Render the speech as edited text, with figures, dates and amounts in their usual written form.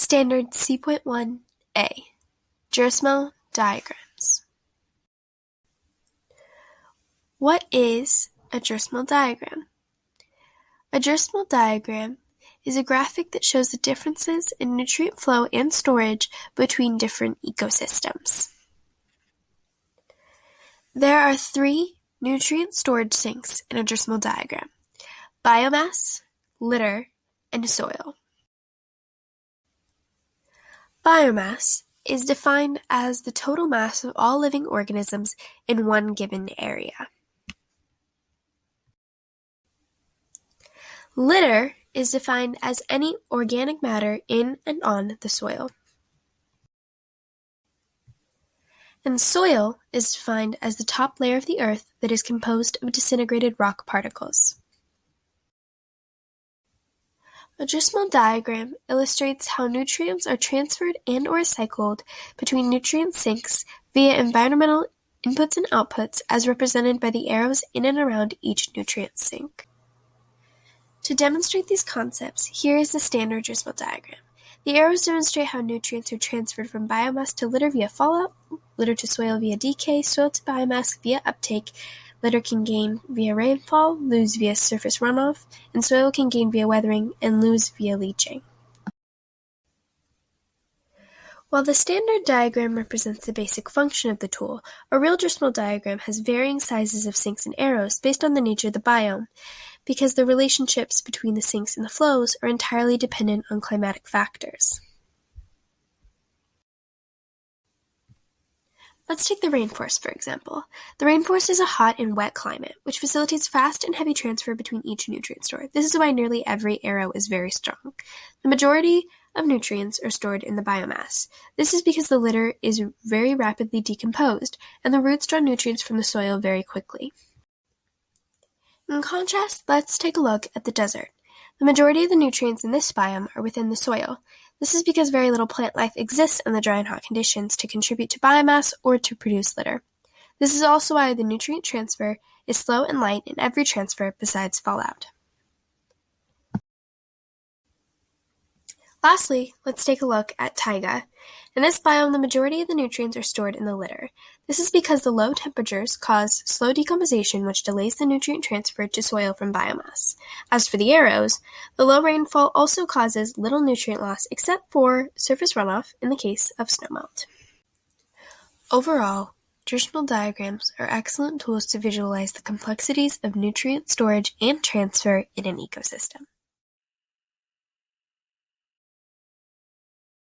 Standard C.1 A. Gersmehl diagrams. What is a Gersmehl diagram? A Gersmehl diagram is a graphic that shows the differences in nutrient flow and storage between different ecosystems. There are three nutrient storage sinks in a Gersmehl diagram: biomass, litter, and soil. Biomass is defined as the total mass of all living organisms in one given area. Litter is defined as any organic matter in and on the soil. And soil is defined as the top layer of the earth that is composed of disintegrated rock particles. A Gersmehl diagram illustrates how nutrients are transferred and/or recycled between nutrient sinks via environmental inputs and outputs as represented by the arrows in and around each nutrient sink. To demonstrate these concepts, here is the standard Gersmehl diagram. The arrows demonstrate how nutrients are transferred from biomass to litter via fallout, litter to soil via decay, soil to biomass via uptake. Litter can gain via rainfall, lose via surface runoff, and soil can gain via weathering and lose via leaching. While the standard diagram represents the basic function of the tool, a real Gersmehl diagram has varying sizes of sinks and arrows based on the nature of the biome, because the relationships between the sinks and the flows are entirely dependent on climatic factors. Let's take the rainforest, for example. The rainforest is a hot and wet climate, which facilitates fast and heavy transfer between each nutrient store. This is why nearly every arrow is very strong. The majority of nutrients are stored in the biomass. This is because the litter is very rapidly decomposed, and the roots draw nutrients from the soil very quickly. In contrast, let's take a look at the desert. The majority of the nutrients in this biome are within the soil. This is because very little plant life exists in the dry and hot conditions to contribute to biomass or to produce litter. This is also why the nutrient transfer is slow and light in every transfer besides fallout. Lastly, let's take a look at taiga. In this biome, the majority of the nutrients are stored in the litter. This is because the low temperatures cause slow decomposition, which delays the nutrient transfer to soil from biomass. As for the arrows, the low rainfall also causes little nutrient loss except for surface runoff in the case of snowmelt. Overall, Gersmehl diagrams are excellent tools to visualize the complexities of nutrient storage and transfer in an ecosystem.